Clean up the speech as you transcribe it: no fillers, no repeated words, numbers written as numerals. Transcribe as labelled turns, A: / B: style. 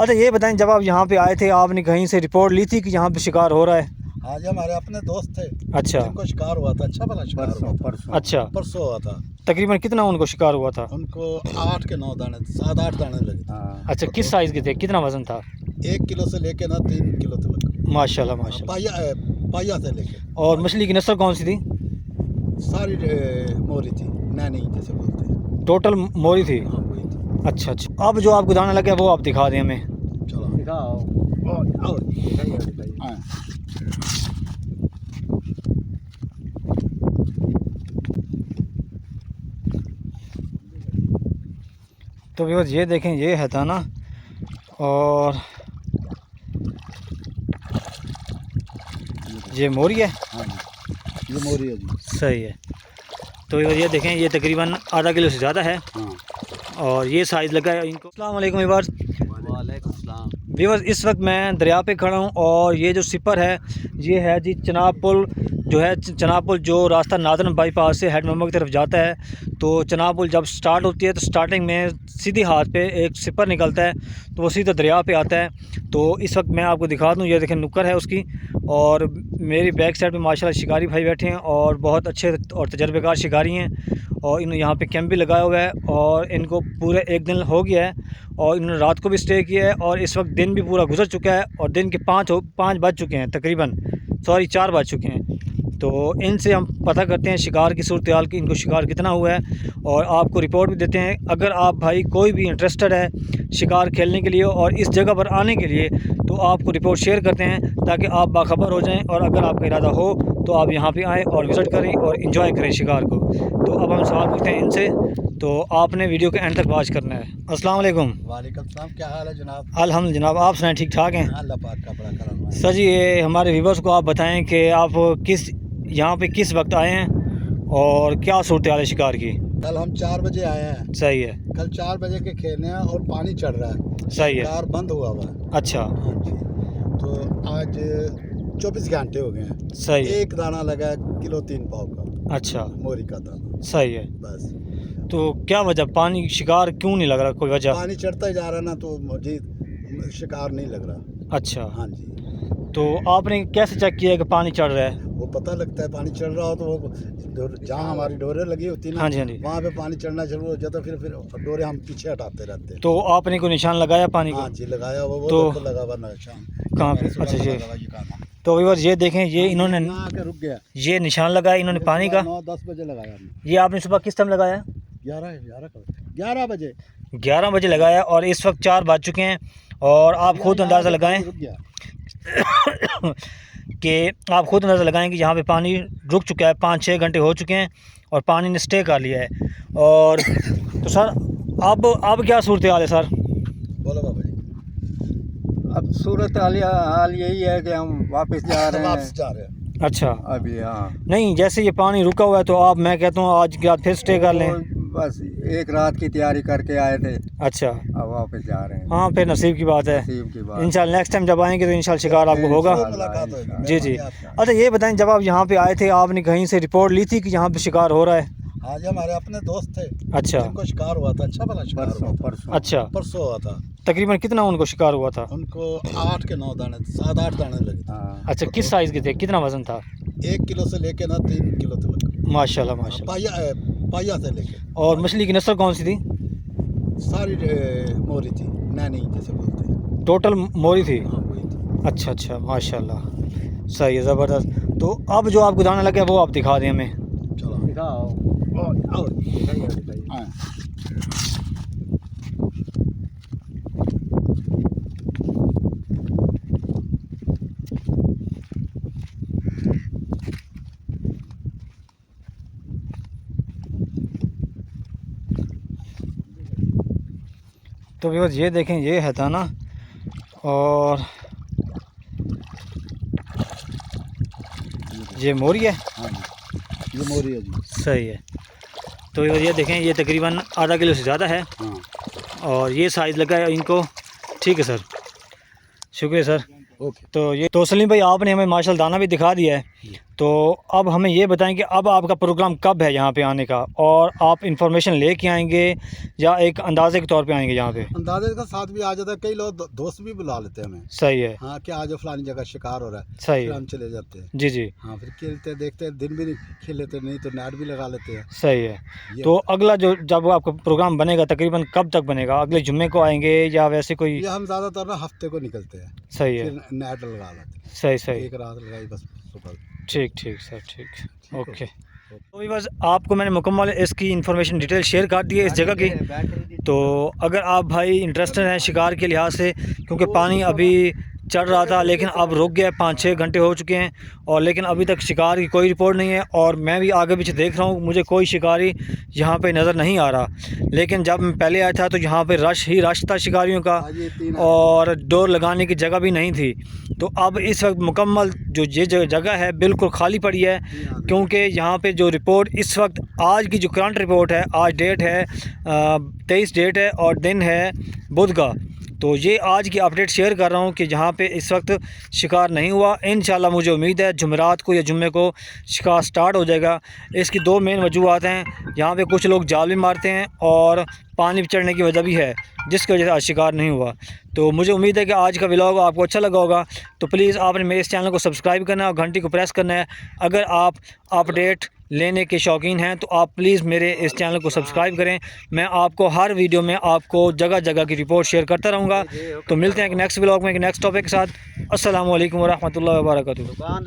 A: अच्छा ये बताएं, जब आप यहाँ पे आए थे आपने कहीं से रिपोर्ट ली थी कि यहाँ पे शिकार हो रहा है?
B: आज हमारे अपने दोस्त थे।
A: अच्छा।
B: उनको शिकार हुआ था, अच्छा भला शिकार हुआ था।
A: अच्छा,
B: परसों हुआ था।
A: तकरीबन कितना उनको शिकार हुआ था?
B: उनको 8 के 9 दाने, 7-8 दाने लगे थे।
A: अच्छा, किस साइज़ के थे, कितना वजन था?
B: 1 किलो से लेके ना 3 किलो तक।
A: माशाल्लाह माशाल्लाह।
B: पाया से लेके।
A: और मछली की नस्ल कौन सी थी?
B: सारी मोरी थी, नैनी जैसे बोलते हैं।
A: टोटल मोरी थी?
B: हाँ वही थी।
A: अच्छा अच्छा। अब जो आपको दाना लगा है वो आप दिखा दें हमें।
B: चलो
C: दिखाओ।
B: आओ।
C: दिखाइए।
B: हाँ।
A: तो व्यूअर्स ये देखें, ये है दाना और ये मोरी है।
B: हाँ जी, ये मोरी है जी।
A: सही है। तो व्यूअर्स ये देखें, ये तकरीबन आधा किलो से ज़्यादा है
B: हाँ।
A: और ये साइज़ लगा है इनको। अस्सलाम वालेकुम व्यूअर्स।
C: वालेकुम सलाम।
A: व्यूअर्स इस वक्त मैं दरिया पे खड़ा हूँ और ये जो सिपर है ये है जी चनाब पुल, जो है चनाब पुल जो रास्ता नादरन बाईपास से हेड मोहम्मद की तरफ जाता है। तो चनाब पुल जब स्टार्ट होती है तो स्टार्टिंग में सीधी हाथ पे एक सिपर निकलता है तो वो सीधा दरिया पे आता है। तो इस वक्त मैं आपको दिखा दूँ, ये देखें नुक्कर है उसकी और मेरी बैक साइड पे माशाल्लाह शिकारी भाई बैठे हैं और बहुत अच्छे और तजर्बेकार शिकारी हैं और इन्होंने यहाँ पे कैंप भी लगाया हुआ है और इनको पूरे एक दिन हो गया है और इन्होंने रात को भी स्टे किया है और इस वक्त दिन भी पूरा गुजर चुका है और दिन के 5 बज चुके हैं तकरीबन, 4 बज चुके हैं। तो इनसे हम पता करते हैं शिकार की सूरत हाल की, इनको शिकार कितना हुआ है और आपको रिपोर्ट भी देते हैं। अगर आप भाई कोई भी इंटरेस्टेड है शिकार खेलने के लिए और इस जगह पर आने के लिए तो आपको रिपोर्ट शेयर करते हैं ताकि आप बाखबर हो जाएं और अगर आपका इरादा हो तो आप यहाँ पे आएँ और विज़िट करें और इन्जॉय करें शिकार को। तो अब हम सवाल पूछते हैं इनसे, तो आपने वीडियो के एंड तक वॉच करना है। अस्सलाम वालेकुम।
B: वालेकुम सलाम, क्या हाल है जनाब?
A: अल्हम्दुलिल्लाह जनाब, आप सुनाएं, ठीक ठाक हैं?
B: अल्लाह पाक का बड़ा करम है।
A: सर जी, ये हमारे व्यूवर्स को आप बताएं कि आप यहाँ पे किस वक्त आए हैं और क्या सूरत हाल है शिकार की?
B: कल हम 4 बजे आए हैं।
A: सही है।
B: कल 4 बजे के खेलने हैं और पानी चढ़ रहा है।
A: सही है।
B: कार बंद हुआ हुआ है।
A: अच्छा।
B: हाँ जी। तो आज 24 घंटे हो गए हैं।
A: सही है।
B: एक दाना लगा है किलो 3 पाव का।
A: अच्छा।
B: मोरी का दाना।
A: सही है।
B: बस।
A: तो क्या वजह, पानी शिकार क्यों नहीं लग रहा, कोई वजह?
B: पानी चढ़ता ही जा रहा ना तो मुझे शिकार नहीं लग रहा।
A: अच्छा।
B: हाँ जी।
A: तो आपने कैसे चेक किया कि पानी चढ़ रहा है?
B: वो पता लगता है पानी चढ़ रहा हो तो वो जहाँ हमारी डोरे लगी होती है ना,
A: हाँ जी हाँ जी।
B: वहाँ पे पानी चढ़ना शुरू हो जाता, फिर डोरे हम पीछे हटाते रहते हैं।
A: तो आपने कोई निशान लगाया पानी को?
B: हाँ जी लगाया वो
A: तो
B: लगा हुआ निशान।
A: कहाँ पे? अच्छा जी। तो व्यूअर्स ये देखें, ये इन्होंने
B: यहाँ आके रुक गया।
A: ये निशान लगाया इन्होंने पानी का।
B: 9-10 बजे लगाया हमने।
A: ये आपने सुबह किस टाइम लगाया?
B: 11 बजे
A: 11 बजे लगाया और इस वक्त 4 बज चुके हैं और आप खुद अंदाज़ा लगाएं
B: रुक गया।
A: कि आप खुद अंदाज़ा लगाएं कि यहाँ पे पानी रुक चुका है, 5-6 घंटे हो चुके हैं और पानी ने स्टे कर लिया है। और तो सर अब क्या सूरत हाल है सर?
B: बोलो बाबा जी।
C: अब सूरत हाल यही है कि हम वापस जा रहे
B: वापस
C: हैं
B: जा रहे हैं
A: अच्छा।
C: अभी। हाँ,
A: नहीं, जैसे ये पानी रुका हुआ है तो आप, मैं कहता हूँ आज के रात फिर स्टे कर लें।
C: तो बस एक रात की तैयारी करके आए थे,
A: अच्छा।
C: अब वापस जा रहे हैं।
A: हाँ, फिर नसीब की बात है।
C: नसीब की बात।
A: इंशाल्लाह नेक्स्ट टाइम जब आएंगे तो इंशाल्लाह शिकार आपको होगा।
B: मुलाकात होगी।
A: जी जी। अच्छा ये बताएं, जब आप यहाँ पे आए थे आपने कहीं से रिपोर्ट ली थी कि यहाँ पे शिकार हो रहा है?
B: आज हमारे अपने दोस्त थे।
A: अच्छा।
B: उनको शिकार हुआ था, अच्छा भला शिकार हुआ था।
C: परसों
A: अच्छा।
B: परसों हुआ था।
A: तकरीबन कितना उनको शिकार हुआ था?
B: उनको 8 के 9 दाने, 7-8 दाने लगे थे।
C: हाँ।
A: अच्छा, किस साइज़ के थे, कितना वजन था?
B: 1 किलो से लेके ना 3 किलो तक।
A: माशाल्लाह माशाल्लाह।
B: पाया से लेके।
A: और मछली की नस्ल कौन सी थी?
B: सारी मोरी थी, नैनी जैसे बोलते हैं।
A: टोटल मोरी थी?
B: हाँ वही थी।
A: अच्छा अच्छा, माशाल्लाह, सही है, ज़बरदस्त। तो अब जो आपको दाना लगा है वो आप दिखा दें हमें।
B: चलो
C: दिखाओ।
B: आओ।
C: दिखाइए।
B: हाँ।
A: तो व्यूअर्स ये देखें, ये है दाना और ये मोरी है।
B: हाँ जी, ये मोरी है जी।
A: सही है। तो ये देखें, ये तकरीबन आधा किलो से ज़्यादा है
B: हाँ।
A: और ये साइज़ लगा है इनको। ठीक है सर, शुक्रिया सर।
B: ओके।
A: तो ये तो सलीम भाई आपने हमें माशाल्लाह दाना भी दिखा दिया है तो अब हमें ये बताएं कि अब आपका प्रोग्राम कब है यहाँ पे आने का, और आप इंफॉर्मेशन लेके आएंगे या एक अंदाजे के तौर पे आएंगे यहाँ पे?
B: अंदाजे का साथ भी आ जाता है, कई लोग दोस्त भी बुला लेते हैं हमें।
A: सही है,
B: हाँ कि आज फलानी जगह शिकार हो रहा है,
A: सही
B: फिर
A: है।
B: हम चले जाते हैं।
A: जी जी,
B: हाँ फिर खेलते देखते हैं, दिन भी नहीं खेल लेते, नहीं तो नेट भी लगा लेते हैं।
A: सही है।
B: ये
A: तो अगला जो जब आपका प्रोग्राम बनेगा तकरीबन कब तक बनेगा? अगले जुम्मे को आएंगे या वैसे कोई?
B: ये हम ज़्यादातर ना हफ्ते को निकलते हैं,
A: सही है,
B: फिर नेट लगा लेते हैं।
A: सही सही,
B: एक रात लगाई बस सुबह।
A: ठीक ठीक सर, ठीक,
B: ठीक है।
A: ओके। तो भी बस आपको मैंने मुकम्मल इसकी इन्फॉर्मेशन डिटेल शेयर कर दी है इस जगह की। तो अगर आप भाई इंटरेस्टेड हैं शिकार के लिहाज से, क्योंकि पानी अभी चढ़ रहा था लेकिन अब रुक गया, 5-6 घंटे हो चुके हैं और लेकिन अभी तक शिकार की कोई रिपोर्ट नहीं है। और मैं भी आगे पीछे देख रहा हूँ, मुझे कोई शिकारी यहाँ पे नज़र नहीं आ रहा। लेकिन जब मैं पहले आया था तो यहाँ पे रश ही रश था शिकारियों का, और डोर लगाने की जगह भी नहीं थी। तो अब इस वक्त मुकम्मल जो ये जगह है बिल्कुल खाली पड़ी है, क्योंकि यहाँ पे जो रिपोर्ट इस वक्त आज की जो करंट रिपोर्ट है, आज डेट है 23 डेट है और दिन है बुध का। तो ये आज की अपडेट शेयर कर रहा हूँ कि जहाँ पे इस वक्त शिकार नहीं हुआ। इंशाल्लाह मुझे उम्मीद है जुमेरात को या जुम्मे को शिकार स्टार्ट हो जाएगा। इसकी दो मेन वजूहत हैं, यहाँ पे कुछ लोग जाल भी मारते हैं और पानी चढ़ने की वजह भी है जिसकी वजह से आज शिकार नहीं हुआ। तो मुझे उम्मीद है कि आज का व्लॉग आपको अच्छा लगा होगा। तो प्लीज़ आपने मेरे इस चैनल को सब्सक्राइब करना है और घंटी को प्रेस करना है। अगर आप अपडेट लेने के शौकीन हैं तो आप प्लीज़ मेरे इस चैनल को सब्सक्राइब करें। मैं आपको हर वीडियो में आपको जगह जगह की रिपोर्ट शेयर करता रहूँगा। तो मिलते हैं एक नेक्स्ट व्लॉग में एक नेक्स्ट टॉपिक के साथ। अस्सलामु अलैकुम वरहमतुल्लाहि वबरकातुहू।